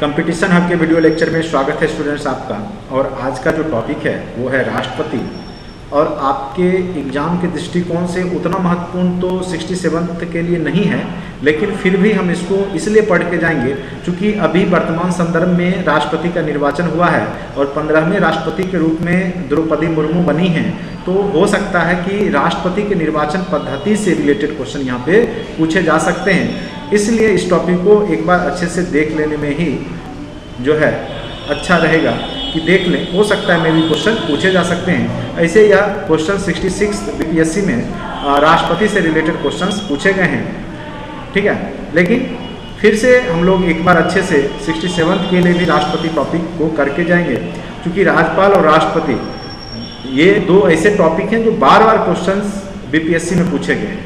Competition hub के video lecture में स्वागत है स्टूडेंट्स आपका। और आज का जो टॉपिक है वो है राष्ट्रपति। और आपके एग्ज़ाम के दृष्टिकोण से उतना महत्वपूर्ण तो 67th के लिए नहीं है, लेकिन फिर भी हम इसको इसलिए पढ़ के जाएंगे क्योंकि अभी वर्तमान संदर्भ में राष्ट्रपति का निर्वाचन हुआ है और 15वें राष्ट्रपति के रूप में द्रौपदी मुर्मू बनी हैं। तो हो सकता है कि राष्ट्रपति के निर्वाचन पद्धति से रिलेटेड क्वेश्चन यहाँ पे पूछे जा सकते हैं। इसलिए इस टॉपिक को एक बार अच्छे से देख लेने में ही जो है अच्छा रहेगा कि देख लें। हो सकता है मे भी क्वेश्चन पूछे जा सकते हैं। ऐसे यह क्वेश्चन 66 बीपीएससी में राष्ट्रपति से रिलेटेड क्वेश्चंस पूछे गए हैं, ठीक है। लेकिन फिर से हम लोग एक बार अच्छे से 67th के लिए भी राष्ट्रपति टॉपिक को करके जाएंगे, क्योंकि राज्यपाल और राष्ट्रपति ये दो ऐसे टॉपिक हैं जो बार बार क्वेश्चंस बीपीएससी में पूछे गए हैं,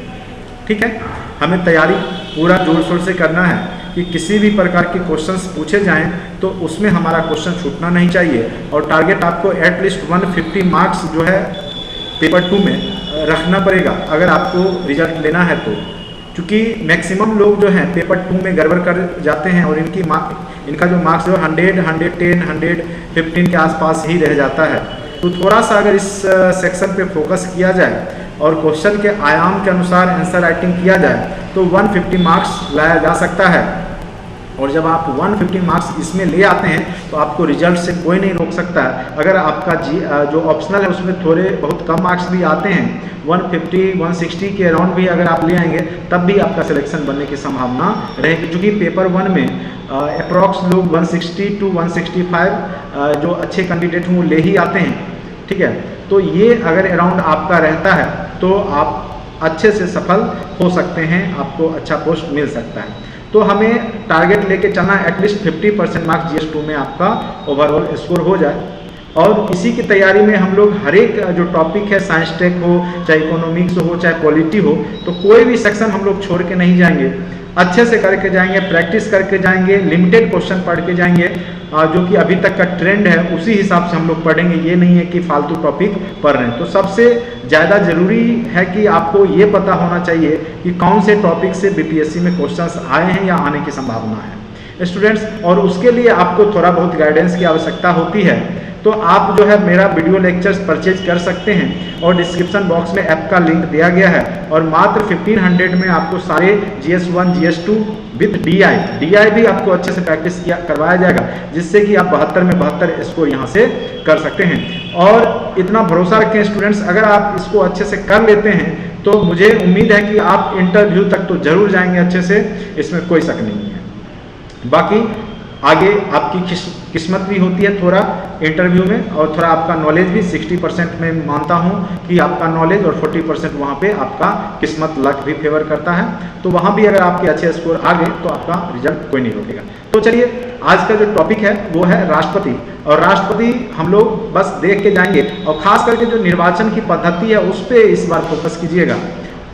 ठीक है। हमें तैयारी पूरा जोर शोर से करना है कि किसी भी प्रकार के क्वेश्चंस पूछे जाएं तो उसमें हमारा क्वेश्चन छूटना नहीं चाहिए। और टारगेट आपको एटलीस्ट 150 मार्क्स जो है पेपर 2 में रखना पड़ेगा अगर आपको रिजल्ट लेना है तो, क्योंकि मैक्सिमम लोग जो हैं पेपर 2 में गड़बड़ कर जाते हैं और इनका जो मार्क्स जो 100, 110, 115 के आसपास ही रह जाता है। तो थोड़ा सा अगर इस सेक्शन पे फोकस किया जाए और क्वेश्चन के आयाम के अनुसार आंसर राइटिंग किया जाए तो 150 मार्क्स लाया जा सकता है। और जब आप 150 मार्क्स इसमें ले आते हैं तो आपको रिजल्ट से कोई नहीं रोक सकता है। अगर आपका जो ऑप्शनल है उसमें थोड़े बहुत कम मार्क्स भी आते हैं, 150, 160 के अराउंड भी अगर आप ले आएंगे तब भी आपका सिलेक्शन बनने की संभावना रहेगी, क्योंकि पेपर 1 में अप्रॉक्स लोग 160 to 165 जो अच्छे कैंडिडेट हों वो ले ही आते हैं, ठीक है। तो ये अगर अराउंड आपका रहता है तो आप अच्छे से सफल हो सकते हैं, आपको अच्छा पोस्ट मिल सकता है। तो हमें टारगेट लेके चलना एटलीस्ट 50% मार्क्स GS2 में आपका ओवरऑल स्कोर हो जाए। और इसी की तैयारी में हम लोग हर एक जो टॉपिक है, साइंस टेक हो, चाहे इकोनॉमिक्स हो, चाहे पॉलिटी हो, तो कोई भी सेक्शन हम लोग छोड़ के नहीं जाएंगे। अच्छे से करके जाएंगे, प्रैक्टिस करके जाएंगे, लिमिटेड क्वेश्चन पढ़ के जाएंगे, जो कि अभी तक का ट्रेंड है उसी हिसाब से हम लोग पढ़ेंगे। ये नहीं है कि फालतू टॉपिक पढ़ रहे हैं। तो सबसे ज़्यादा ज़रूरी है कि आपको ये पता होना चाहिए कि कौन से टॉपिक से बीपीएससी में क्वेश्चंस आए हैं या आने की संभावना है स्टूडेंट्स। और उसके लिए आपको थोड़ा बहुत गाइडेंस की आवश्यकता होती है। तो आप जो है मेरा वीडियो लेक्चर्स परचेज कर सकते हैं और डिस्क्रिप्शन बॉक्स में ऐप का लिंक दिया गया है। और मात्र 1500 में आपको सारे GS1, GS2 विद DI भी आपको अच्छे से प्रैक्टिस करवाया जाएगा, जिससे कि आप 72 में 72 स्कोर यहाँ से कर सकते हैं। और इतना भरोसा रखें स्टूडेंट्स, अगर आप इसको अच्छे से कर लेते हैं तो मुझे उम्मीद है कि आप इंटरव्यू तक तो जरूर जाएंगे अच्छे से, इसमें कोई शक नहीं है। बाकी आगे आपकी किस्मत भी होती है थोड़ा इंटरव्यू में, और थोड़ा आपका नॉलेज भी 60% में मानता हूं कि आपका नॉलेज, और 40% वहां पे आपका किस्मत लक भी फेवर करता है। तो वहां भी अगर आपके अच्छे स्कोर आ गए तो आपका रिजल्ट कोई नहीं रोकेगा। तो चलिए आज का जो टॉपिक है वो है राष्ट्रपति। और राष्ट्रपति हम लोग बस देख के जाएंगे, और खास करके जो निर्वाचन की पद्धति है उस पर इस बार फोकस कीजिएगा।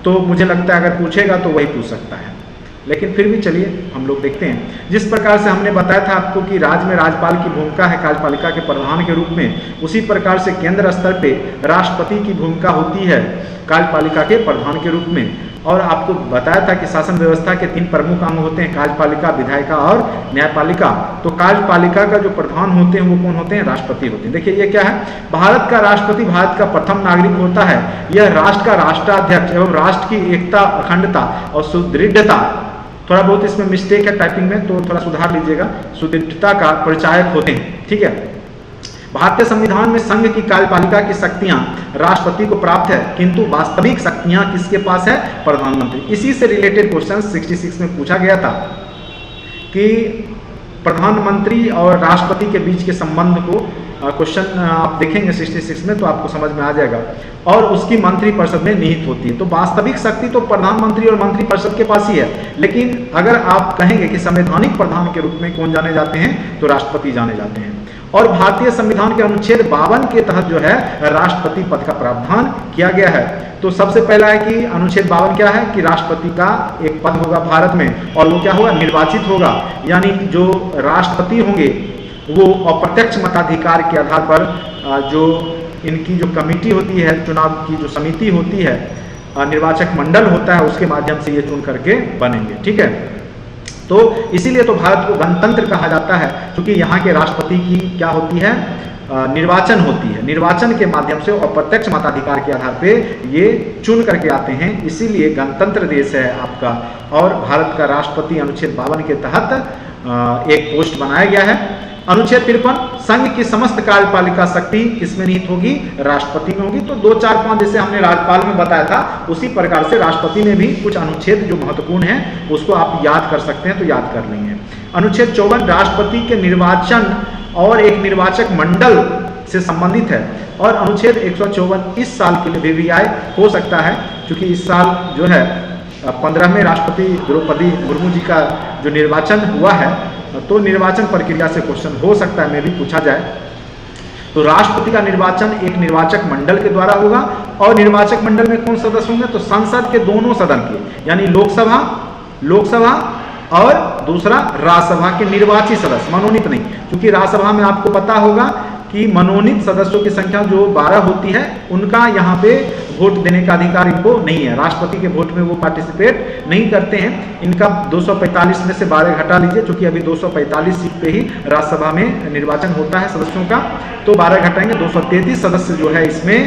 तो मुझे लगता है अगर पूछेगा तो वही पूछ सकता है, लेकिन फिर भी चलिए हम लोग देखते हैं। जिस प्रकार से हमने बताया था आपको कि राज्य में राज्यपाल की भूमिका है कार्यपालिका के प्रधान के रूप में, उसी प्रकार से केंद्र स्तर पे राष्ट्रपति की भूमिका होती है कार्यपालिका के प्रधान के रूप में। और आपको बताया था कि शासन व्यवस्था के 3 प्रमुख अंग होते हैं, कार्यपालिका, विधायिका और न्यायपालिका। तो कार्यपालिका का जो प्रधान होते हैं वो कौन होते हैं? राष्ट्रपति होते हैं। देखिए ये क्या है, भारत का राष्ट्रपति भारत का प्रथम नागरिक होता है। यह राष्ट्र का राष्ट्राध्यक्ष एवं राष्ट्र की एकता, अखंडता और सुदृढ़ता, थोड़ा बहुत इसमें मिस्टेक है टाइपिंग में तो थोड़ा सुधार लीजिएगा, सुदृढ़ता का परिचायक होते हैं, ठीक है। भारतीय संविधान में संघ की कार्यपालिका की शक्तियां राष्ट्रपति को प्राप्त है, किंतु वास्तविक शक्तियां किसके पास है? प्रधानमंत्री। इसी से रिलेटेड क्वेश्चन 66 में पूछा गया था कि प्रधानमंत्री और राष्ट्रपति के बीच के संबंध को क्वेश्चन आप देखेंगे 66 में तो आपको समझ में आ जाएगा। और उसकी मंत्रिपरिषद में निहित होती है। तो वास्तविक शक्ति तो प्रधानमंत्री और मंत्रिपरिषद के पास ही है, लेकिन अगर आप कहेंगे कि संवैधानिक प्रधान के रूप में कौन जाने जाते हैं तो राष्ट्रपति जाने जाते हैं। और भारतीय संविधान के अनुच्छेद 52 के तहत जो है राष्ट्रपति पद का प्रावधान किया गया है। तो सबसे पहला है कि अनुच्छेद 52 क्या है कि राष्ट्रपति का एक पद होगा भारत में, और वो क्या होगा? निर्वाचित होगा। यानी जो राष्ट्रपति होंगे वो अप्रत्यक्ष मताधिकार के आधार पर जो इनकी जो कमेटी होती है, चुनाव की जो समिति होती है, निर्वाचक मंडल होता है, उसके माध्यम से ये चुन करके बनेंगे, ठीक है। तो इसीलिए तो भारत को गणतंत्र कहा जाता है, क्योंकि यहाँ के राष्ट्रपति की क्या होती है, निर्वाचन होती है। निर्वाचन के माध्यम से और प्रत्यक्ष मताधिकार के आधार पे ये चुन करके आते हैं, इसीलिए गणतंत्र देश है आपका। और भारत का राष्ट्रपति अनुच्छेद 52 के तहत एक पोस्ट बनाया गया है। अनुच्छेद 53, संघ की समस्त कार्यपालिका शक्ति किसमें निहित होगी, राष्ट्रपति में होगी। तो 2, 4, 5 जैसे हमने राज्यपाल में बताया था, उसी प्रकार से राष्ट्रपति में भी कुछ अनुच्छेद जो महत्वपूर्ण है उसको आप याद कर सकते हैं, तो याद कर लेंगे। अनुच्छेद 54 राष्ट्रपति के निर्वाचन और एक निर्वाचक मंडल से संबंधित है। और अनुच्छेद 154 इस साल के लिए VVI हो सकता है, क्योंकि इस साल जो है 15वें राष्ट्रपति द्रौपदी मुर्मू जी का जो निर्वाचन हुआ है, तो निर्वाचन प्रक्रिया से क्वेश्चन हो सकता है, में भी पूछा जाए। तो राष्ट्रपति का निर्वाचन एक निर्वाचक मंडल के द्वारा होगा। और निर्वाचक मंडल में कौन सदस्य होंगे, तो संसद के दोनों सदन के, यानी लोकसभा और दूसरा राज्यसभा के निर्वाचित सदस्य, मनोनीत नहीं, क्योंकि राज्यसभा में आपको पता होगा कि मनोनीत सदस्यों की संख्या जो 12 होती है, उनका यहाँ पे वोट देने का अधिकार इनको नहीं है। राष्ट्रपति के वोट में वो पार्टिसिपेट नहीं करते हैं। इनका 245 में से 12 घटा लीजिए, क्योंकि अभी 245 सीट पे ही राज्यसभा में निर्वाचन होता है सदस्यों का, तो 12 घटाएंगे, 233 सदस्य जो है इसमें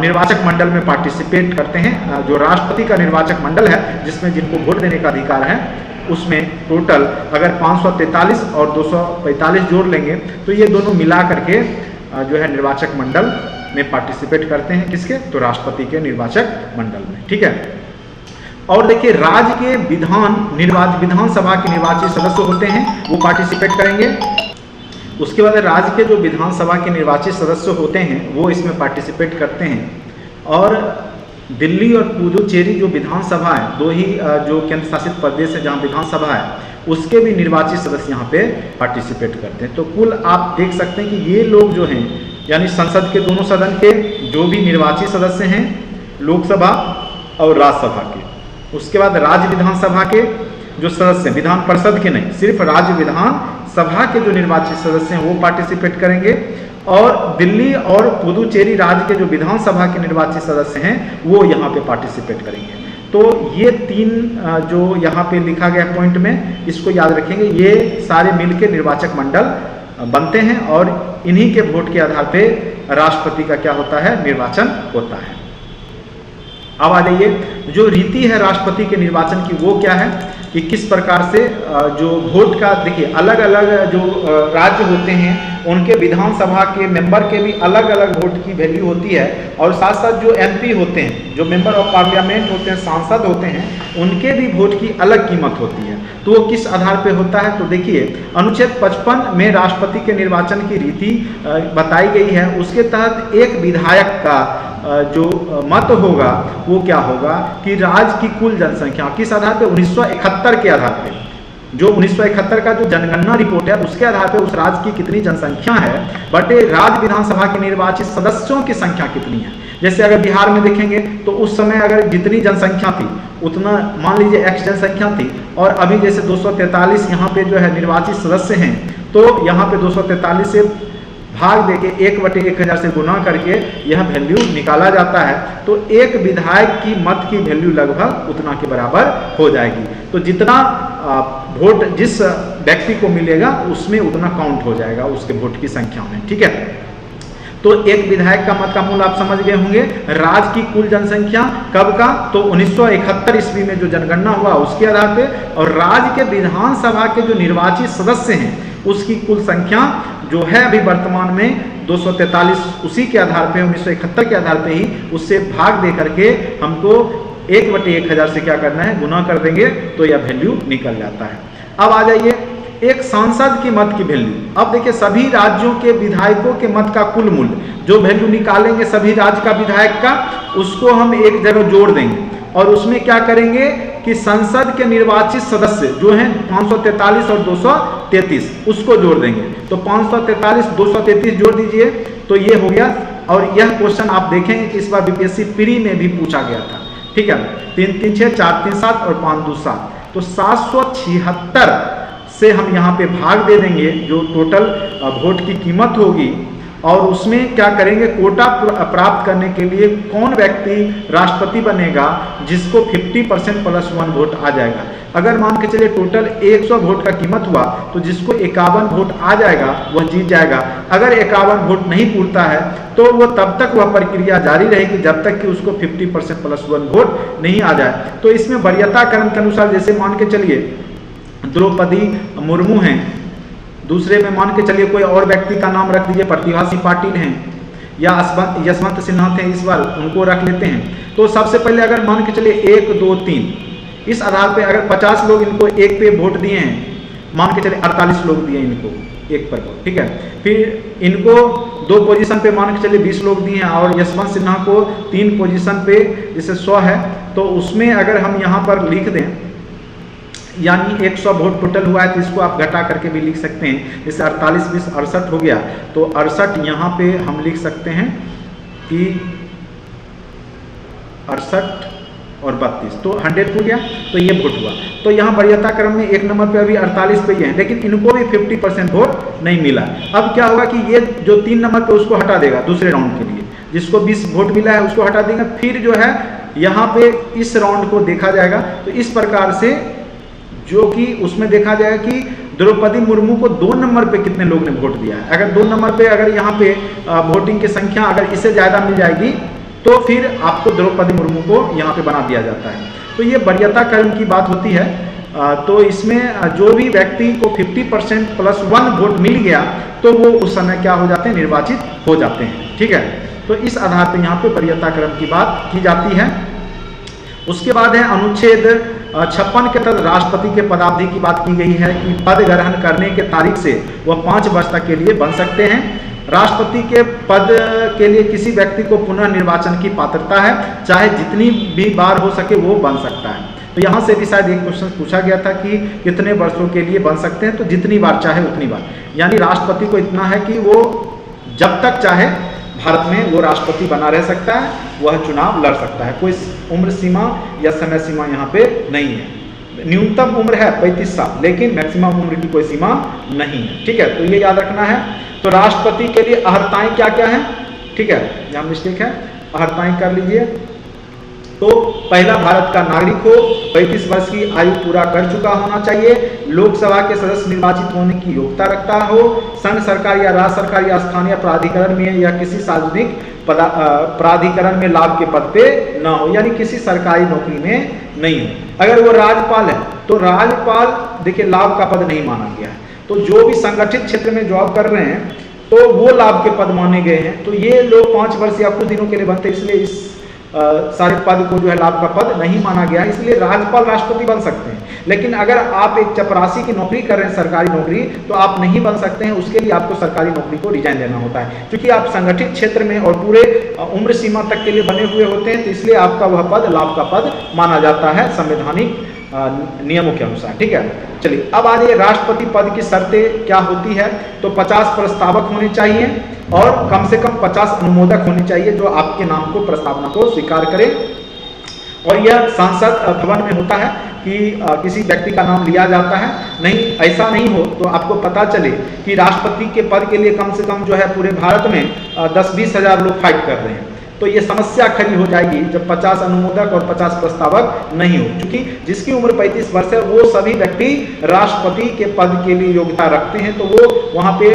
निर्वाचक मंडल में पार्टिसिपेट करते हैं। जो राष्ट्रपति का निर्वाचक मंडल है, जिसमें जिनको वोट देने का अधिकार है, उसमें टोटल अगर 543 और 245 जोड़ लेंगे तो ये दोनों मिला करके जो है निर्वाचक मंडल में पार्टिसिपेट करते हैं। किसके, तो राष्ट्रपति के निर्वाचक मंडल में। ठीक है। और देखिए, राज्य के विधानसभा के निर्वाचित सदस्य होते हैं, वो पार्टिसिपेट करेंगे। उसके बाद राज्य के जो विधानसभा के निर्वाचित सदस्य होते हैं वो इसमें पार्टिसिपेट करते हैं। और दिल्ली और पुदुचेरी जो विधानसभा है, 2 ही जो केंद्र शासित प्रदेश है जहाँ विधानसभा है, उसके भी निर्वाचित सदस्य यहाँ पे पार्टिसिपेट करते हैं। तो कुल आप देख सकते हैं कि ये लोग जो हैं, यानी संसद के दोनों सदन के जो भी निर्वाचित सदस्य हैं, लोकसभा और राज्यसभा के, उसके बाद राज्य विधानसभा के जो सदस्य हैं, विधान परिषद के नहीं, सिर्फ राज्य विधानसभा के जो निर्वाचित सदस्य हैं वो पार्टिसिपेट करेंगे। और दिल्ली और पुदुचेरी राज्य के जो विधानसभा के निर्वाचित सदस्य हैं वो यहाँ पे पार्टिसिपेट करेंगे। तो ये 3 जो यहाँ पे लिखा गया पॉइंट में, इसको याद रखेंगे। ये सारे मिलके निर्वाचक मंडल बनते हैं और इन्हीं के वोट के आधार पे राष्ट्रपति का क्या होता है, निर्वाचन होता है। अब आ जाइए, जो रीति है राष्ट्रपति के निर्वाचन की वो क्या है, कि किस प्रकार से जो वोट का, देखिए अलग अलग जो राज्य होते हैं उनके विधानसभा के मेंबर के भी अलग अलग वोट की वैल्यू होती है। और साथ साथ जो MP होते हैं, जो मेंबर ऑफ पार्लियामेंट होते हैं, सांसद होते हैं, उनके भी वोट की अलग कीमत होती है। तो वो किस आधार पे होता है, तो देखिए अनुच्छेद 55 में राष्ट्रपति के निर्वाचन की रीति बताई गई है। उसके तहत एक विधायक का जो मत होगा वो क्या होगा, कि राज्य की कुल जनसंख्या किस आधार पे, 1971 के आधार पे, जो 1971 का जो जनगणना रिपोर्ट है उसके आधार पे उस राज्य की कितनी जनसंख्या है बटे राज्य विधानसभा के निर्वाचित सदस्यों की संख्या कितनी है। जैसे अगर बिहार में देखेंगे तो उस समय अगर जितनी जनसंख्या थी उतना, मान लीजिए X जनसंख्या थी, और अभी जैसे 243 यहाँ पे जो है निर्वाचित सदस्य हैं, तो यहाँ पे 243 से भाग देके 1/1000 से गुना करके यह वैल्यू निकाला जाता है। तो एक विधायक की मत की वैल्यू लगभग उतना के बराबर हो जाएगी। तो जितना वोट जिस व्यक्ति को मिलेगा उसमें उतना काउंट हो जाएगा उसके वोट की संख्या में। ठीक है। तो एक विधायक का मत का मूल्य आप समझ गए होंगे। राज्य की कुल जनसंख्या कब का, तो 1971 ईस्वी में जो जनगणना हुआ उसके आधार पे, और राज्य के विधानसभा के जो निर्वाचित सदस्य हैं उसकी कुल संख्या जो है अभी वर्तमान में 243, उसी के आधार पे 1971 के आधार पे ही उससे भाग दे करके हमको 1/1000 से क्या करना है, गुना कर देंगे, तो यह वैल्यू निकल जाता है। अब आ जाइए एक सांसद की मत की वैल्यू। अब देखिए सभी राज्यों के विधायकों के मत का कुल मूल्य जो वैल्यू निकालेंगे सभी राज्य का विधायक का, उसको हम एक जगह जोड़ देंगे और उसमें क्या करेंगे कि संसद के निर्वाचित सदस्य जो हैं 543 और 233 उसको जोड़ देंगे। तो 543 233 जोड़ दीजिए तो ये हो गया। और यह क्वेश्चन आप देखेंगे कि इस बार बीपीएससी प्री में भी पूछा गया था। ठीक है, 3 3 6 4 3 7 और 5 2 7, तो 776 से हम यहाँ पे भाग दे देंगे जो टोटल वोट की कीमत होगी, और उसमें क्या करेंगे, कोटा प्राप्त करने के लिए कौन व्यक्ति राष्ट्रपति बनेगा जिसको 50% प्लस 1 वोट आ जाएगा। अगर मान के चलिए टोटल 100 वोट का कीमत हुआ तो जिसको 51 वोट आ जाएगा वह जीत जाएगा। अगर 51 वोट नहीं पूरता है तो वो तब तक वह प्रक्रिया जारी रहेगी जब तक कि उसको 50% प्लस 1 वोट नहीं आ जाए। तो इसमें वरीयता क्रम के अनुसार जैसे मान के चलिए द्रौपदी मुर्मू हैं, दूसरे में मान के चलिए कोई और व्यक्ति का नाम रख दीजिए, प्रतिभा सिंह पाटिल हैं या यशवंत सिन्हा थे, इस बार उनको रख लेते हैं। तो सबसे पहले अगर मान के चलिए 1 2 3 इस आधार पे अगर 50 लोग इनको एक पे वोट दिए हैं, मान के चलिए 48 लोग दिए इनको एक पर वोट, ठीक है। फिर इनको 2 पोजीशन पे मान के चलिए 20 लोग दिए हैं और यशवंत सिन्हा को 3 पोजीशन पे जैसे 100 है तो उसमें अगर हम यहाँ पर लिख दें यानी 100 वोट टोटल हुआ है तो इसको आप घटा करके भी लिख सकते हैं। जैसे 48 20 68 हो गया तो 68 यहाँ पे हम लिख सकते हैं कि 68 और 32 तो 100 हो गया, तो ये वोट हुआ। तो यहाँ वरीयता क्रम में 1 नंबर पे अभी 48 पे ही है, लेकिन इनको भी 50% वोट नहीं मिला। अब क्या होगा कि ये जो 3 नंबर पे उसको हटा देगा दूसरे राउंड के लिए, जिसको 20 वोट मिला है उसको हटा देगा। फिर जो है यहाँ पे इस राउंड को देखा जाएगा। तो इस प्रकार से जो कि उसमें देखा जाएगा कि द्रौपदी मुर्मू को 2 नंबर पे कितने लोग ने वोट दिया है। अगर 2 नंबर पे अगर यहाँ पे वोटिंग की संख्या अगर इससे ज़्यादा मिल जाएगी तो फिर आपको द्रौपदी मुर्मू को यहाँ पे बना दिया जाता है। तो ये वरीयता क्रम की बात होती है। तो इसमें जो भी व्यक्ति को 50% प्लस 1 वोट मिल गया तो वो उस समय क्या हो जाते हैं, निर्वाचित हो जाते हैं, ठीक है। तो इस आधार पर यहाँ पे वरीयता क्रम की बात की जाती है। उसके बाद है अनुच्छेद 56 के तहत राष्ट्रपति के पदावधि की बात की गई है कि पद ग्रहण करने के तारीख से वह 5 वर्ष तक के लिए बन सकते हैं। राष्ट्रपति के पद के लिए किसी व्यक्ति को पुनः निर्वाचन की पात्रता है, चाहे जितनी भी बार हो सके वो बन सकता है। तो यहाँ से भी शायद एक क्वेश्चन पूछा गया था कि कितने वर्षों के लिए बन सकते हैं, तो जितनी बार चाहे उतनी बार, यानी राष्ट्रपति को इतना है कि वो जब तक चाहे भारत में वो राष्ट्रपति बना रह सकता है, वह चुनाव लड़ सकता है। कोई उम्र सीमा या समय सीमा यहाँ पे नहीं है। न्यूनतम उम्र है 35 साल, लेकिन मैक्सिमम उम्र की कोई सीमा नहीं है, ठीक है। तो ये याद रखना है। तो राष्ट्रपति के लिए अहर्ताएं क्या क्या है, ठीक है, यहाँ मिस्टेक है, अहर्ताएं कर लीजिए। तो पहला, भारत का नागरिक हो, 35 वर्ष की आयु पूरा कर चुका होना चाहिए, लोकसभा के सदस्य निर्वाचित होने की योग्यता रखता हो, संघ सरकार या राज्य सरकार या स्थानीय प्राधिकरण में या किसी सार्वजनिक प्राधिकरण में लाभ के पद पे न हो, यानी किसी सरकारी नौकरी में नहीं हो। अगर वो राज्यपाल है तो राज्यपाल देखिए लाभ का पद नहीं माना गया है। तो जो भी संगठित क्षेत्र में जॉब कर रहे हैं तो वो लाभ के पद माने गए हैं। तो ये लोग 5 वर्ष या कुछ दिनों के लिए बनते, इसलिए इस सारे पद को जो है लाभ का पद नहीं माना गया है, इसलिए राज्यपाल राष्ट्रपति बन सकते हैं। लेकिन अगर आप एक चपरासी की नौकरी कर रहे हैं, सरकारी नौकरी, तो आप नहीं बन सकते हैं। उसके लिए आपको सरकारी नौकरी को रिजाइन देना होता है, क्योंकि आप संगठित क्षेत्र में और पूरे उम्र सीमा तक के लिए बने हुए होते हैं, तो इसलिए आपका वह पद लाभ का पद माना जाता है संवैधानिक नियमों के अनुसार, ठीक है। चलिए अब आ जाइए राष्ट्रपति पद की शर्तें क्या होती है। तो 50 प्रस्तावक होने चाहिए और कम से कम 50 अनुमोदक होने चाहिए जो आपके नाम को, प्रस्तावना को स्वीकार करें। और यह संसद भवन में होता है कि किसी व्यक्ति का नाम लिया जाता है। नहीं, ऐसा नहीं हो तो आपको पता चले कि राष्ट्रपति के पद के लिए कम से कम जो है पूरे भारत में 10-20 हज़ार लोग फाइट कर रहे हैं, तो ये समस्या खड़ी हो जाएगी जब 50 अनुमोदक और 50 प्रस्तावक नहीं हो। क्योंकि जिसकी उम्र 35 वर्ष है वो सभी व्यक्ति राष्ट्रपति के पद के लिए योग्यता रखते हैं, तो वो वहाँ पे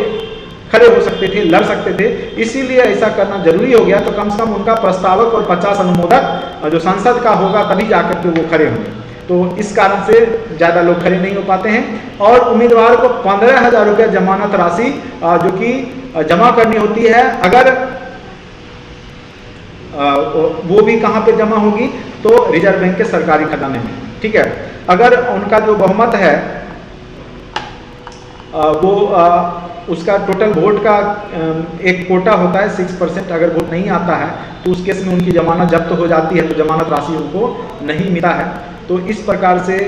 खड़े हो सकते थे, लड़ सकते थे। इसीलिए ऐसा करना जरूरी हो गया। तो कम से कम उनका प्रस्तावक और 50 अनुमोदक जो संसद का होगा तभी जाकर के वो खड़े होंगे। तो इस कारण से ज़्यादा लोग खड़े नहीं हो पाते हैं। और उम्मीदवार को 15,000 रुपये जमानत राशि जो कि जमा करनी होती है। अगर वो भी कहाँ पे जमा होगी, तो रिजर्व बैंक के सरकारी खजाने में, ठीक है। अगर उनका जो बहुमत है वो उसका टोटल वोट का एक कोटा होता है 6%, अगर वोट नहीं आता है तो उस केस में उनकी जमानत जब्त हो जाती है, तो जमानत राशि उनको नहीं मिलता है। तो इस प्रकार से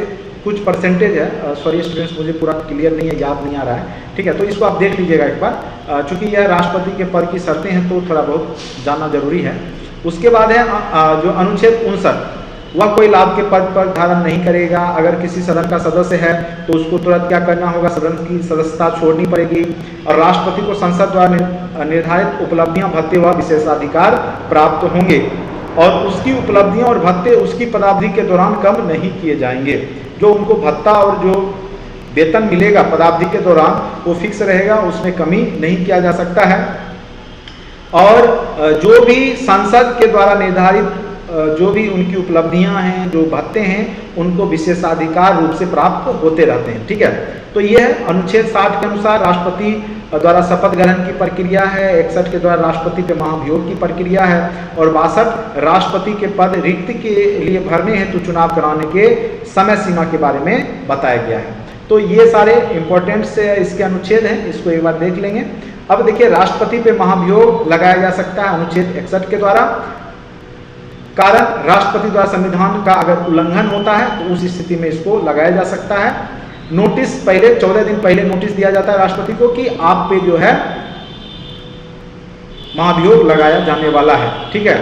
कुछ परसेंटेज है, सॉरी स्टूडेंट्स मुझे पूरा क्लियर नहीं है, याद नहीं आ रहा है, ठीक है। तो इसको आप देख लीजिएगा एक बार, चूँकि यह राष्ट्रपति के पद की शर्तें हैं तो थोड़ा बहुत जानना जरूरी है। उसके बाद है जो अनुच्छेद 59, वह कोई लाभ के पद पर धारण नहीं करेगा। अगर किसी सदन का सदस्य है तो उसको तुरंत क्या करना होगा, सदन की सदस्यता छोड़नी पड़ेगी। और राष्ट्रपति को संसद द्वारा निर्धारित उपलब्धियां, भत्ते व विशेषाधिकार प्राप्त होंगे और उसकी उपलब्धियां और भत्ते उसकी पदावधि के दौरान कम नहीं किए जाएंगे। जो उनको भत्ता और जो वेतन मिलेगा पदावधि के दौरान वो फिक्स रहेगा, उसमें कमी नहीं किया जा सकता है। और जो भी संसद के द्वारा निर्धारित जो भी उनकी उपलब्धियां हैं, जो भत्ते हैं, उनको विशेषाधिकार रूप से प्राप्त होते रहते हैं। ठीक है, तो यह अनुच्छेद 60 के अनुसार राष्ट्रपति द्वारा शपथ ग्रहण की प्रक्रिया है, 61 के द्वारा राष्ट्रपति पे महाभियोग की प्रक्रिया है और 62 राष्ट्रपति के पद रिक्त के लिए भरने हेतु चुनाव कराने के समय सीमा के बारे में बताया गया है। तो ये सारे इंपॉर्टेंट से इसके अनुच्छेद हैं, इसको एक बार देख लेंगे। अब देखिए, राष्ट्रपति पे महाभियोग लगाया जा सकता है अनुच्छेद 61 के द्वारा। कारण राष्ट्रपति द्वारा संविधान का अगर उल्लंघन होता है तो उस स्थिति में इसको लगाया जा सकता है। नोटिस पहले 14 दिन पहले नोटिस दिया जाता है राष्ट्रपति को कि आप पे जो है महाभियोग लगाया जाने वाला है। ठीक है,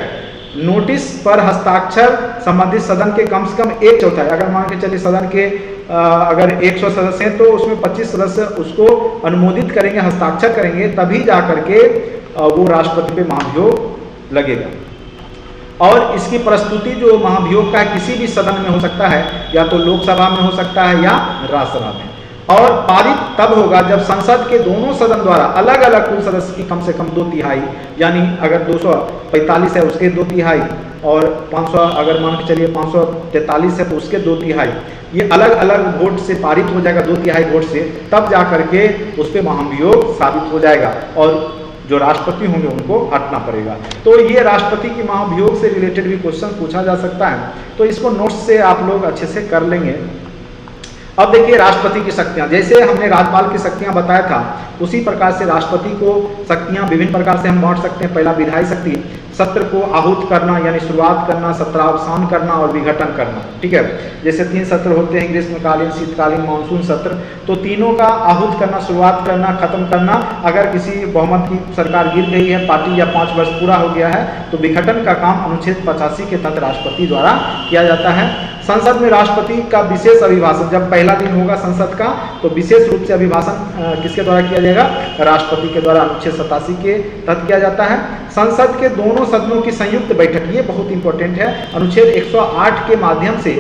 नोटिस पर हस्ताक्षर संबंधित सदन के कम से कम 1/4, अगर मान के चलिए सदन के अगर 100 सदस्य हैं तो उसमें 25 सदस्य उसको अनुमोदित करेंगे, हस्ताक्षर करेंगे, तभी जा करके वो राष्ट्रपति पे महाभियोग लगेगा। और इसकी प्रस्तुति जो महाभियोग का है किसी भी सदन में हो सकता है, या तो लोकसभा में हो सकता है या राज्यसभा में। और पारित तब होगा जब संसद के दोनों सदन द्वारा अलग अलग कुल सदस्य की कम से कम 2/3, यानी अगर 245 है उसके 2/3 और 500 अगर मान के चलिए 543 है तो उसके 2/3, ये अलग अलग वोट से पारित हो जाएगा, 2/3 वोट से, तब जा करके उस पर महाभियोग साबित हो जाएगा और जो राष्ट्रपति होंगे उनको हटना पड़ेगा। तो ये राष्ट्रपति की महाभियोग से रिलेटेड भी क्वेश्चन पूछा जा सकता है, तो इसको नोट्स से आप लोग अच्छे से कर लेंगे। अब देखिए राष्ट्रपति की शक्तियां, जैसे हमने राज्यपाल की शक्तियां बताया था उसी प्रकार से राष्ट्रपति को शक्तियां विभिन्न प्रकार से हम बांट सकते हैं। पहला विधायी शक्ति, सत्र को आहूत करना यानी शुरुआत करना, सत्रावसान करना और विघटन करना। ठीक है, जैसे 3 सत्र होते हैं, ग्रीष्मकालीन, शीतकालीन, मानसून सत्र, तो तीनों का आहूत करना, शुरुआत करना, खत्म करना। अगर किसी बहुमत की सरकार गिर गई है, पार्टी या 5 वर्ष पूरा हो गया है, तो विघटन का काम अनुच्छेद 85 के तहत राष्ट्रपति द्वारा किया जाता है। संसद में राष्ट्रपति का विशेष अभिभाषण, जब पहला दिन होगा संसद का तो विशेष रूप से अभिभाषण किसके द्वारा किया जाएगा, राष्ट्रपति के द्वारा अनुच्छेद 87 के तहत किया जाता है। संसद के दोनों सदनों की संयुक्त बैठक, ये बहुत इंपॉर्टेंट है, अनुच्छेद 108 के माध्यम से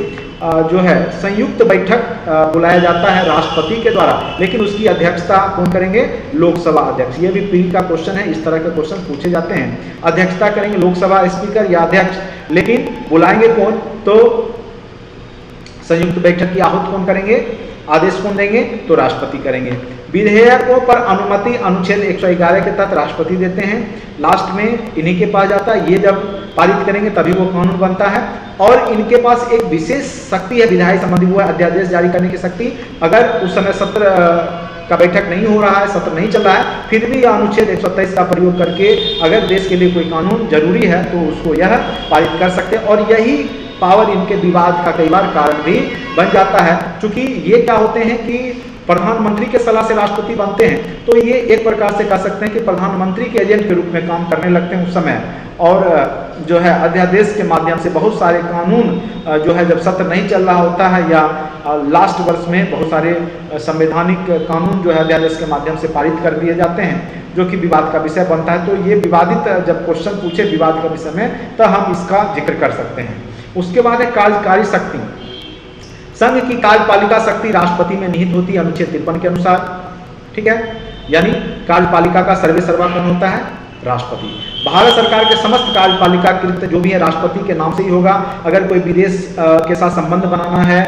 जो है संयुक्त बैठक बुलाया जाता है राष्ट्रपति के द्वारा, लेकिन उसकी अध्यक्षता कौन करेंगे, लोकसभा अध्यक्ष। ये भी प्री का क्वेश्चन है, इस तरह के क्वेश्चन पूछे जाते हैं। अध्यक्षता करेंगे लोकसभा स्पीकर या अध्यक्ष, लेकिन बुलाएंगे कौन, तो संयुक्त बैठक की आहूत कौन करेंगे, आदेश कौन देंगे, तो राष्ट्रपति करेंगे। विधेयकों पर अनुमति अनुच्छेद 111 के तहत राष्ट्रपति देते हैं, लास्ट में इन्हीं के पास जाता है। ये जब पारित करेंगे तभी वो कानून बनता है। और इनके पास एक विशेष शक्ति है विधायी संबंधी, वो है अध्यादेश जारी करने की शक्ति। अगर उस समय सत्र का बैठक नहीं हो रहा है, सत्र नहीं चल रहा है, फिर भी अनुच्छेद 123 का प्रयोग करके अगर देश के लिए कोई कानून जरूरी है तो उसको यह पारित कर सकते हैं। और यही पावर इनके विवाद का कई बार कारण भी बन जाता है, क्योंकि ये क्या होते हैं कि प्रधानमंत्री के सलाह से राष्ट्रपति बनते हैं, तो ये एक प्रकार से कह सकते हैं कि प्रधानमंत्री के एजेंट के रूप में काम करने लगते हैं उस समय। और जो है अध्यादेश के माध्यम से बहुत सारे कानून जो है जब सत्र नहीं चल रहा होता है या लास्ट वर्ष में बहुत सारे संवैधानिक कानून जो है अध्यादेश के माध्यम से पारित कर दिए जाते हैं, जो कि विवाद का विषय बनता है। तो ये विवादित जब क्वेश्चन पूछे विवाद का विषय में, तो हम इसका जिक्र कर सकते हैं। उसके बाद है कार्यकारी शक्ति। संघ की कार्यपालिका शक्ति राष्ट्रपति में निहित होती है अनुच्छेद 53 के अनुसार। ठीक है, यानी कार्यपालिका का सर्वे सर्वा कौन होता है, राष्ट्रपति। भारत सरकार के समस्त कार्यपालिका कृत्य जो भी है राष्ट्रपति के नाम से ही होगा। अगर कोई विदेश के साथ संबंध बनाना है,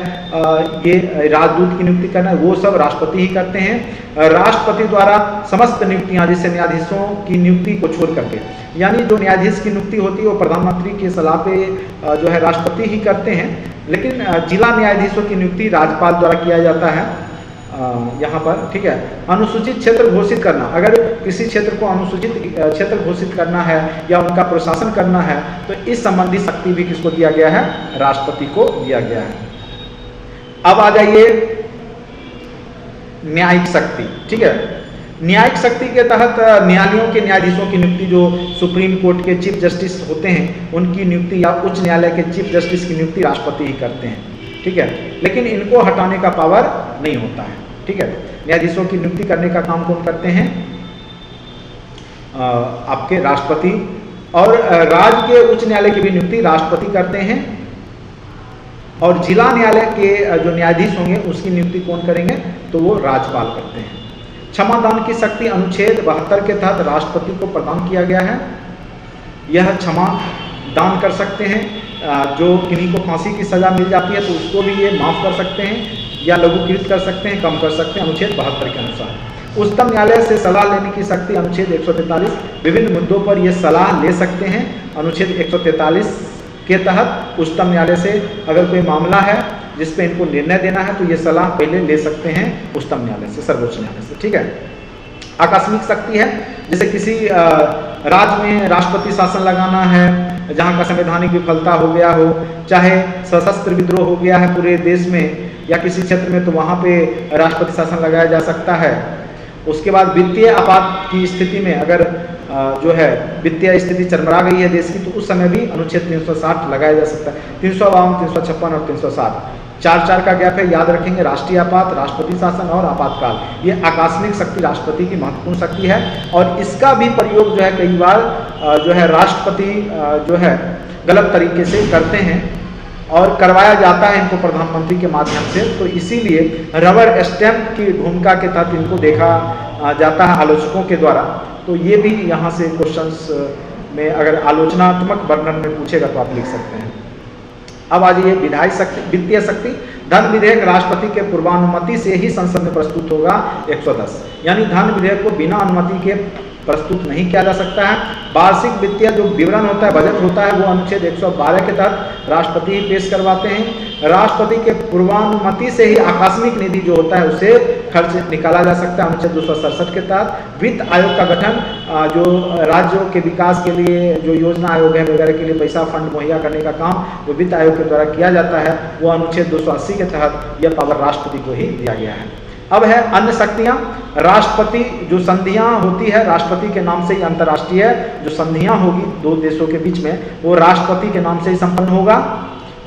ये राजदूत की नियुक्ति करना है, वो सब राष्ट्रपति ही करते हैं। राष्ट्रपति द्वारा समस्त नियुक्तियां, जैसे न्यायाधीशों की नियुक्ति को छोड़ करके, यानी जो न्यायाधीश की नियुक्ति होती है वो प्रधानमंत्री की सलाह पे जो है राष्ट्रपति ही करते हैं, लेकिन जिला न्यायाधीशों की नियुक्ति राज्यपाल द्वारा किया जाता है यहाँ पर। ठीक है, अनुसूचित क्षेत्र घोषित करना, अगर किसी क्षेत्र को अनुसूचित क्षेत्र घोषित करना है या उनका प्रशासन करना है तो इस संबंधी शक्ति भी किसको दिया गया है, राष्ट्रपति को दिया गया है। अब आ जाइए न्यायिक शक्ति। ठीक है, न्यायिक शक्ति के तहत न्यायालयों के न्यायाधीशों की नियुक्ति, जो सुप्रीम कोर्ट के चीफ जस्टिस होते हैं उनकी नियुक्ति, या उच्च न्यायालय के चीफ जस्टिस की नियुक्ति राष्ट्रपति ही करते हैं, ठीक है। लेकिन इनको हटाने का पावर नहीं होता है, ठीक है। न्यायाधीशों की नियुक्ति करने का काम कौन करते हैं? आपके राष्ट्रपति। और राज्य के उच्च न्यायालय की भी नियुक्ति राष्ट्रपति करते हैं, और जिला न्यायालय के जो न्यायाधीश होंगे उसकी नियुक्ति कौन करेंगे? तो वो राज्यपाल करते हैं। क्षमा दान की शक्ति अनुच्छेद 72 के तहत राष्ट्रपति को प्रदान किया गया है। यह क्षमा दान कर सकते हैं, जो किन्हीं को फांसी की सजा मिल जाती है तो उसको भी ये माफ़ कर सकते हैं, या लघुकृत कर सकते हैं, कम कर सकते हैं अनुच्छेद 72 के अनुसार। उच्चतम न्यायालय से सलाह लेने की शक्ति अनुच्छेद 143, विभिन्न मुद्दों पर ये सलाह ले सकते हैं। अनुच्छेद 143 के तहत उच्चतम न्यायालय से अगर कोई मामला है जिस पे इनको निर्णय देना है तो ये सलाह पहले ले सकते हैं उच्चतम न्यायालय से, सर्वोच्च न्यायालय से, ठीक है। आकस्मिक शक्ति है, जैसे किसी राज्य में राष्ट्रपति शासन लगाना है जहां का संवैधानिक विफलता हो गया हो, चाहे सशस्त्र विद्रोह हो गया है पूरे देश में या किसी क्षेत्र में, तो वहां पे राष्ट्रपति शासन लगाया जा सकता है। उसके बाद वित्तीय आपात की स्थिति में अगर जो है वित्तीय स्थिति चरमरा गई है देश की, तो उस समय भी अनुच्छेद 360 लगाया जा सकता है। 352, 356 और 360, 4 का गैप है, याद रखेंगे। राष्ट्रीय आपात, राष्ट्रपति शासन और आपातकाल, ये आकस्मिक शक्ति राष्ट्रपति की महत्वपूर्ण शक्ति है, और इसका भी प्रयोग जो है कई बार जो है राष्ट्रपति जो है गलत तरीके से करते हैं और करवाया जाता है इनको प्रधानमंत्री के माध्यम से। तो इसीलिए रबर स्टैंप की भूमिका के तहत इनको देखा जाता है आलोचकों के द्वारा। तो ये भी यहाँ से क्वेश्चंस में अगर आलोचनात्मक वर्णन में पूछेगा तो आप लिख सकते हैं। अब आ जाइए विधायी शक्ति, वित्तीय शक्ति। धन विधेयक राष्ट्रपति के पूर्वानुमति से ही संसद में प्रस्तुत होगा 110, यानी धन विधेयक को बिना अनुमति के प्रस्तुत नहीं किया जा सकता है। वार्षिक वित्तीय जो विवरण होता है, बजट होता है, वो अनुच्छेद 112 के तहत राष्ट्रपति ही पेश करवाते हैं। राष्ट्रपति के पूर्वानुमति से ही आकस्मिक निधि जो होता है उसे खर्च निकाला जा सकता है अनुच्छेद 267 के तहत। वित्त आयोग का गठन, जो राज्यों के विकास के लिए जो योजना आयोग है वगैरह के लिए पैसा फंड मुहैया करने का काम जो वित्त आयोग के द्वारा किया जाता है, वो अनुच्छेद 280 के तहत यह पावर राष्ट्रपति को ही दिया गया है। अब है अन्य शक्तियां। राष्ट्रपति जो संधियां होती है, राष्ट्रपति के नाम से ही अंतर्राष्ट्रीय जो संधियां होगी दो देशों के बीच में, वो राष्ट्रपति के नाम से ही संपन्न होगा।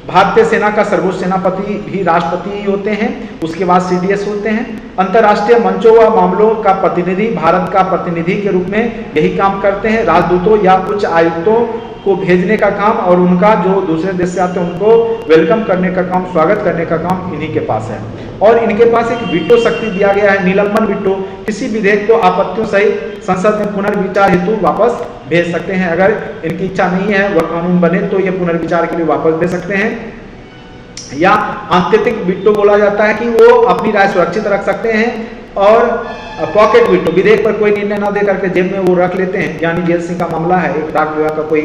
भारतीय सेना का सर्वोच्च सेनापति भी राष्ट्रपति ही होते हैं, उसके बाद CDS होते हैं। अंतर्राष्ट्रीय मंचों व मामलों का प्रतिनिधि भारत का प्रतिनिधि के रूप में यही काम करते हैं। राजदूतों या उच्च आयुक्तों को भेजने का काम और उनका जो दूसरे देश से आते हैं उनको वेलकम करने का काम, स्वागत करने का काम इन्हीं के पास है। और इनके पास एक वीटो शक्ति दिया गया है, निलंबन वीटो। किसी विधेयक को आपत्तियों सहित संसद में पुनर्विचार हेतु वापस भेज सकते हैं। अगर इनकी इच्छा नहीं है वह कानून बने तो ये पुनर्विचार के लिए वापस भेज सकते हैं। या आंतरिक वीटो बोला जाता है कि वो अपनी राय सुरक्षित रख सकते हैं। और पॉकेट वीटो, विधेयक पर कोई निर्णय न दे करके जेब में वो रख लेते हैं। ज्ञानी जेल सिंह का मामला है, एक डाक विभाग का कोई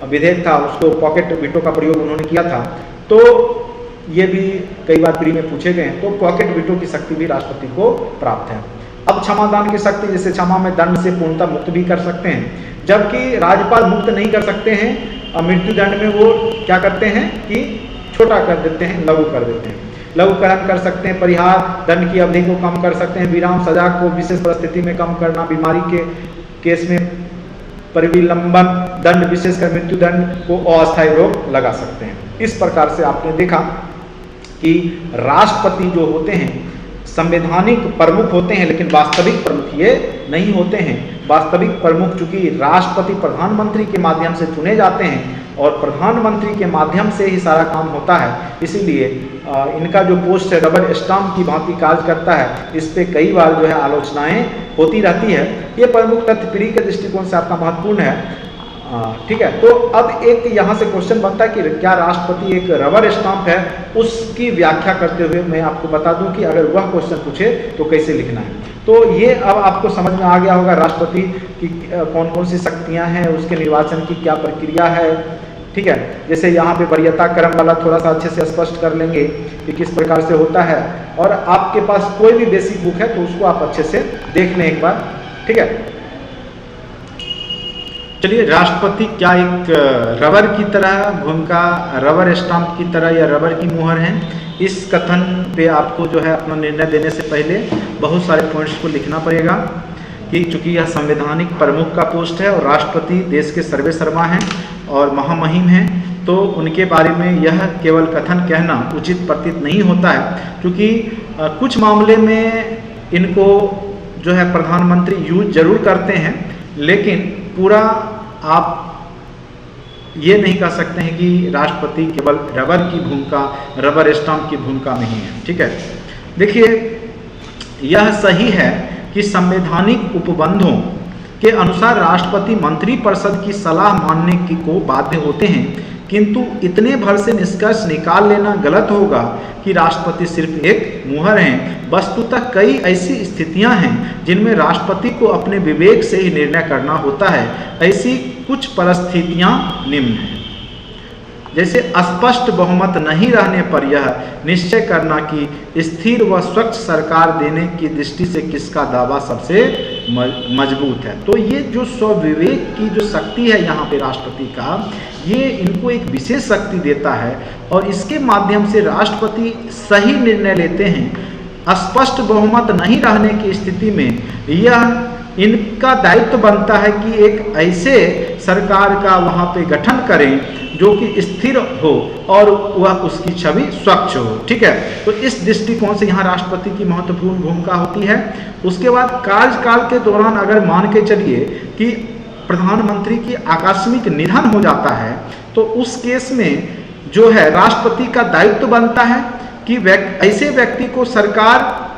विधेयक था, उसको पॉकेट वीटो का प्रयोग उन्होंने किया था। तो ये भी कई बार प्री में पूछे गए हैं। तो पॉकेट वीटो की शक्ति भी राष्ट्रपति को प्राप्त है। अब क्षमादान की शक्ति, जैसे क्षमा में दंड से पूर्णतः मुक्त भी कर सकते हैं, जबकि राज्यपाल मुक्त नहीं कर सकते हैं। मृत्यु दंड में वो क्या करते हैं कि छोटा कर देते हैं, लघु कर देते हैं। लघुकरण कर सकते हैं, परिहार दंड की अवधि को कम कर सकते हैं, विराम सजा को विशेष परिस्थिति में कम करना, बीमारी के केस में परिविलंबन दंड, विशेषकर मृत्यु दंड को अस्थायी रोक लगा सकते हैं। इस प्रकार से आपने देखा कि राष्ट्रपति जो होते हैं संवैधानिक प्रमुख होते हैं, लेकिन वास्तविक प्रमुख ये नहीं होते हैं। वास्तविक प्रमुख चूंकि राष्ट्रपति प्रधानमंत्री के माध्यम से चुने जाते हैं और प्रधानमंत्री के माध्यम से ही सारा काम होता है, इसीलिए इनका जो पोस्ट है रबर स्टाम्प की भांति कार्य करता है। इस पे कई बार जो है आलोचनाएं होती रहती है। ये प्रमुख तथ्य प्री के दृष्टिकोण से आपका महत्वपूर्ण है, ठीक है। तो अब एक यहाँ से क्वेश्चन बनता है कि क्या राष्ट्रपति एक रबर स्टाम्प है, उसकी व्याख्या करते हुए मैं आपको बता दूं कि अगर वह क्वेश्चन पूछे तो कैसे लिखना है। तो ये अब आपको समझ में आ गया होगा राष्ट्रपति की कौन कौन सी शक्तियां हैं, उसके निर्वाचन की क्या प्रक्रिया है, ठीक है। जैसे यहाँ पे वरीयता क्रम वाला थोड़ा सा अच्छे से स्पष्ट कर लेंगे कि किस प्रकार से होता है। और आपके पास कोई भी बेसिक बुक है तो उसको आप अच्छे से देख लें एक बार, ठीक है। चलिए, राष्ट्रपति क्या एक रबर की तरह भूमिका, रबर स्टाम्प की तरह या रबर की मुहर है? इस कथन पे आपको जो है अपना निर्णय देने से पहले बहुत सारे पॉइंट्स को लिखना पड़ेगा। कि चूंकि यह संवैधानिक प्रमुख का पोस्ट है और राष्ट्रपति देश के सर्वेसर्वा हैं और महामहिम हैं, तो उनके बारे में यह केवल कथन कहना उचित प्रतीत नहीं होता है, क्योंकि कुछ मामले में इनको जो है प्रधानमंत्री यूज जरूर करते हैं, लेकिन पूरा आप ये नहीं कह सकते हैं कि राष्ट्रपति केवल रबर स्टाम्प की भूमिका में ही है। ठीक है, देखिए यह सही है कि संवैधानिक उपबंधों के अनुसार राष्ट्रपति मंत्रिपरिषद की सलाह मानने की को बाध्य होते हैं, किंतु इतने भर से निष्कर्ष निकाल लेना गलत होगा कि राष्ट्रपति सिर्फ एक मुहर हैं। वस्तुतः कई ऐसी स्थितियां हैं जिनमें राष्ट्रपति को अपने विवेक से ही निर्णय करना होता है। ऐसी कुछ परिस्थितियां निम्न हैं, जैसे स्पष्ट बहुमत नहीं रहने पर यह निश्चय करना कि स्थिर व स्वच्छ सरकार देने की दृष्टि से किसका दावा सबसे मजबूत है। तो ये जो स्वविवेक की जो शक्ति है यहाँ पे राष्ट्रपति का, ये इनको एक विशेष शक्ति देता है और इसके माध्यम से राष्ट्रपति सही निर्णय लेते हैं। स्पष्ट बहुमत नहीं रहने की स्थिति में यह इनका दायित्व बनता है कि एक ऐसे सरकार का वहाँ पे गठन करें जो कि स्थिर हो और वह उसकी छवि स्वच्छ हो। ठीक है, तो इस दृष्टिकोण से यहाँ राष्ट्रपति की महत्वपूर्ण भूमिका होती है। उसके बाद कार्यकाल के दौरान अगर मान के चलिए कि प्रधानमंत्री की आकस्मिक निधन हो जाता है, तो उस केस में जो है राष्ट्रपति का दायित्व बनता है कि ऐसे व्यक्ति को सरकार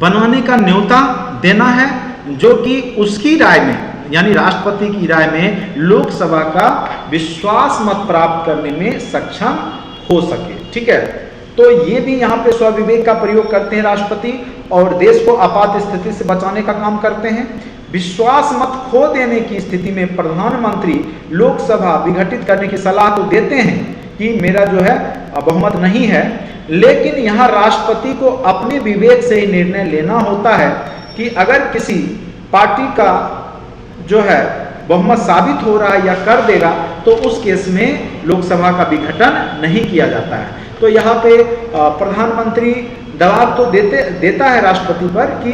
बनाने का न्योता देना है जो कि उसकी राय में, यानी राष्ट्रपति की राय में, लोकसभा का विश्वास मत प्राप्त करने में सक्षम हो सके। ठीक है, तो ये भी यहाँ पे स्वविवेक का प्रयोग करते हैं राष्ट्रपति और देश को आपात स्थिति से बचाने का काम करते हैं। विश्वास मत खो देने की स्थिति में प्रधानमंत्री लोकसभा विघटित करने की सलाह तो देते हैं कि मेरा जो है बहुमत नहीं है, लेकिन यहाँ राष्ट्रपति को अपने विवेक से ही निर्णय लेना होता है कि अगर किसी पार्टी का जो है बहुमत साबित हो रहा है या कर देगा, तो उस केस में लोकसभा का विघटन नहीं किया जाता है। तो यहाँ पे प्रधानमंत्री दबाव तो देता है राष्ट्रपति पर कि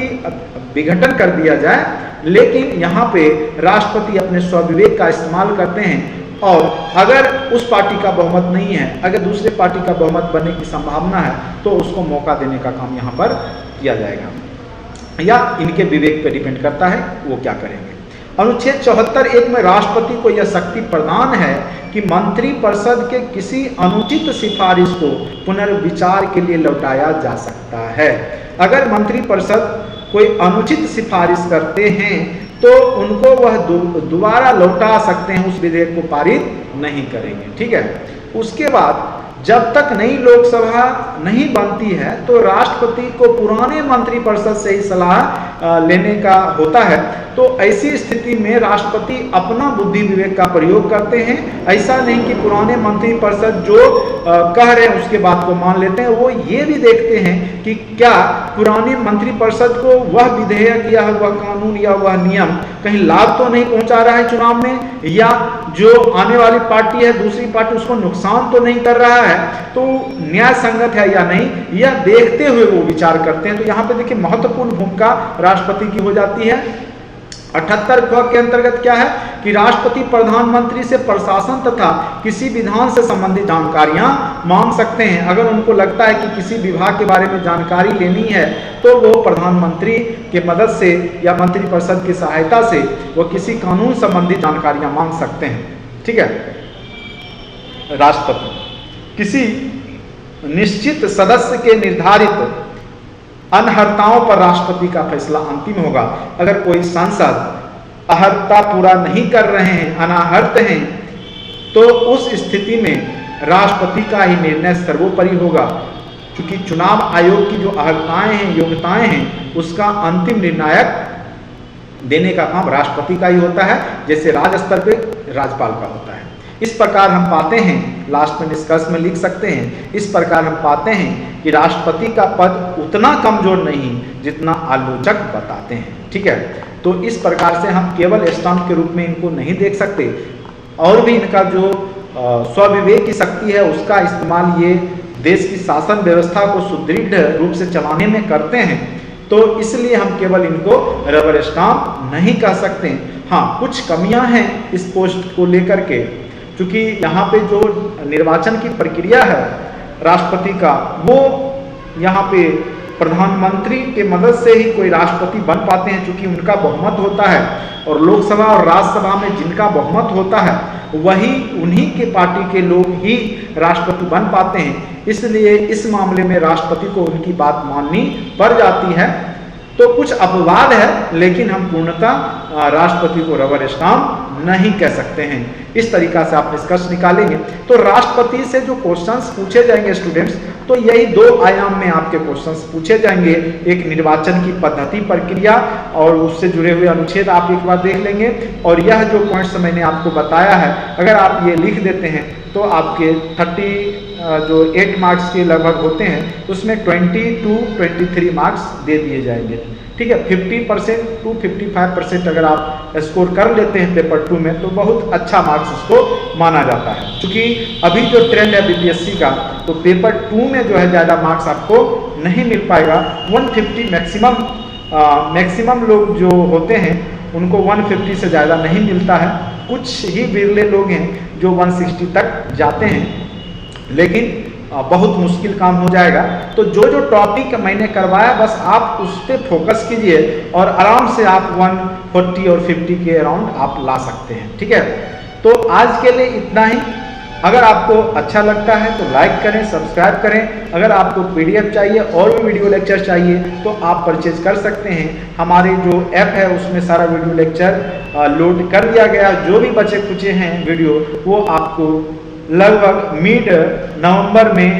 विघटन कर दिया जाए, लेकिन यहाँ पे राष्ट्रपति अपने स्वविवेक का इस्तेमाल करते हैं और अगर उस पार्टी का बहुमत नहीं है, अगर दूसरे पार्टी का बहुमत बनने की संभावना है, तो उसको मौका देने का काम यहाँ पर किया जाएगा, या इनके विवेक पर डिपेंड करता है वो क्या करेंगे। अनुच्छेद 74(1) में राष्ट्रपति को यह शक्ति प्रदान है कि मंत्रिपरिषद के किसी अनुचित सिफारिश को पुनर्विचार के लिए लौटाया जा सकता है। अगर मंत्रिपरिषद कोई अनुचित सिफारिश करते हैं तो उनको वह दोबारा लौटा सकते हैं, उस विधेयक को पारित नहीं करेंगे। ठीक है, उसके बाद जब तक नई लोकसभा नहीं बनती है तो राष्ट्रपति को पुराने मंत्रिपरिषद से ही सलाह लेने का होता है। तो ऐसी स्थिति में राष्ट्रपति अपना बुद्धि विवेक का प्रयोग करते हैं। ऐसा नहीं कि पुराने मंत्रिपरिषद जो कह रहे हैं उसके बात को मान लेते हैं, वो ये भी देखते हैं कि क्या पुराने मंत्रिपरिषद को वह विधेयक या वह कानून या वह नियम कहीं लाभ तो नहीं पहुंचा रहा है चुनाव में, या जो आने वाली पार्टी है दूसरी पार्टी उसको नुकसान तो नहीं कर रहा है, तो न्याय संगत है या नहीं, यह देखते हुए वो विचार करते हैं। तो यहाँ पे देखिए महत्वपूर्ण भूमिका राष्ट्रपति की हो जाती है। 78 के अंतर्गत क्या है कि राष्ट्रपति प्रधानमंत्री से प्रशासन तथा किसी विधान से संबंधित जानकारियां मांग सकते हैं। अगर उनको लगता है कि किसी विभाग के बारे में जानकारी लेनी है तो वो प्रधानमंत्री के मदद से या मंत्रिपरिषद की सहायता से वो किसी कानून संबंधी जानकारियां मांग सकते हैं। ठीक है, राष्ट्रपति किसी निश्चित सदस्य के निर्धारित अनर्हताओं पर राष्ट्रपति का फैसला अंतिम होगा। अगर कोई सांसद अहर्ता पूरा नहीं कर रहे हैं, अनाहर्त हैं, तो उस स्थिति में राष्ट्रपति का ही निर्णय सर्वोपरि होगा, क्योंकि चुनाव आयोग की जो अहर्ताएं हैं, योग्यताएं हैं, उसका अंतिम निर्णायक देने का काम राष्ट्रपति का ही होता है, जैसे राज्य स्तर पे राज्यपाल का होता है। इस प्रकार हम पाते हैं, लास्ट में निष्कर्ष में लिख सकते हैं, इस प्रकार हम पाते हैं कि राष्ट्रपति का पद उतना कमजोर नहीं जितना आलोचक बताते हैं। ठीक है, तो इस प्रकार से हम केवल स्टैम्प के रूप में इनको नहीं देख सकते, और भी इनका जो स्वविवेक की शक्ति है उसका इस्तेमाल ये देश की शासन व्यवस्था को सुदृढ़ रूप से चलाने में करते हैं। तो इसलिए हम केवल इनको रबर स्टाम्प नहीं कह सकते। हाँ, कुछ कमियां हैं इस पोस्ट को लेकर के, क्योंकि यहाँ पे जो निर्वाचन की प्रक्रिया है राष्ट्रपति का, वो यहाँ पे प्रधानमंत्री के मदद से ही कोई राष्ट्रपति बन पाते हैं, क्योंकि उनका बहुमत होता है और लोकसभा और राज्यसभा में जिनका बहुमत होता है वही उन्हीं के पार्टी के लोग ही राष्ट्रपति बन पाते हैं। इसलिए इस मामले में राष्ट्रपति को उनकी बात माननी पड़ जाती है। तो कुछ अपवाद है, लेकिन हम पूर्णतः राष्ट्रपति को रबर स्टाम्प नहीं कह सकते हैं। इस तरीका से आप निष्कर्ष निकालेंगे। तो राष्ट्रपति से जो क्वेश्चंस पूछे जाएंगे स्टूडेंट्स, तो यही दो आयाम में आपके क्वेश्चंस पूछे जाएंगे। एक निर्वाचन की पद्धति प्रक्रिया और उससे जुड़े हुए अनुच्छेद आप एक बार देख लेंगे, और यह जो पॉइंट्स मैंने आपको बताया है, अगर आप ये लिख देते हैं तो आपके 8 मार्क्स के लगभग होते हैं, उसमें 20 to 23 मार्क्स दे दिए जाएंगे। ठीक है, 50% to 55% अगर आप स्कोर कर लेते हैं पेपर 2 में तो बहुत अच्छा मार्क्स उसको माना जाता है। क्योंकि अभी जो ट्रेंड है बीपीएससी का, तो पेपर 2 में जो है ज़्यादा मार्क्स आपको नहीं मिल पाएगा। 150 मैक्सिमम लोग जो होते हैं उनको 150 से ज़्यादा नहीं मिलता है। कुछ ही बिरले लोग हैं जो 160 तक जाते हैं, लेकिन बहुत मुश्किल काम हो जाएगा। तो जो जो टॉपिक मैंने करवाया बस आप उस पर फोकस कीजिए और आराम से आप 140 और 50 के अराउंड आप ला सकते हैं। ठीक है, तो आज के लिए इतना ही। अगर आपको अच्छा लगता है तो लाइक करें, सब्सक्राइब करें। अगर आपको पीडीएफ चाहिए और भी वीडियो लेक्चर चाहिए तो आप परचेज कर सकते हैं। हमारे जो ऐप है उसमें सारा वीडियो लेक्चर लोड कर दिया गया। जो भी बचे खुचे हैं वीडियो वो आपको लगभग मिड नवंबर में,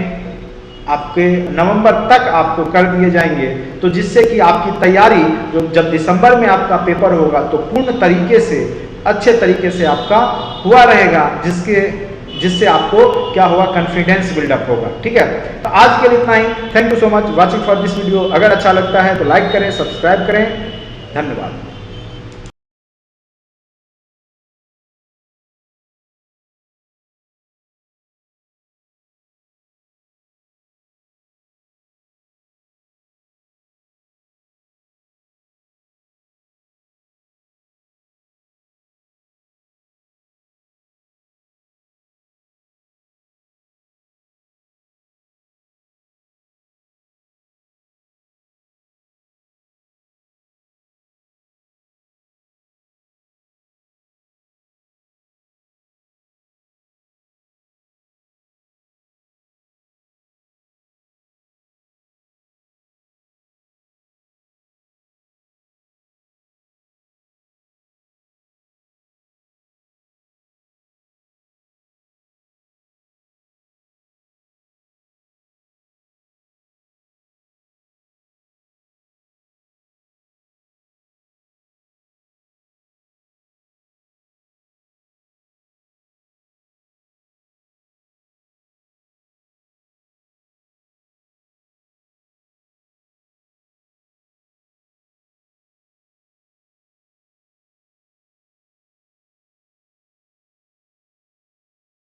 आपके नवंबर तक आपको कर दिए जाएंगे। तो जिससे कि आपकी तैयारी जो जब दिसंबर में आपका पेपर होगा तो पूर्ण तरीके से, अच्छे तरीके से आपका हुआ रहेगा, जिससे आपको क्या होगा, कॉन्फिडेंस बिल्डअप होगा। ठीक है, तो आज के लिए इतना ही। Thank you so much watching for this video. अगर अच्छा लगता है तो लाइक करें, सब्सक्राइब करें। धन्यवाद।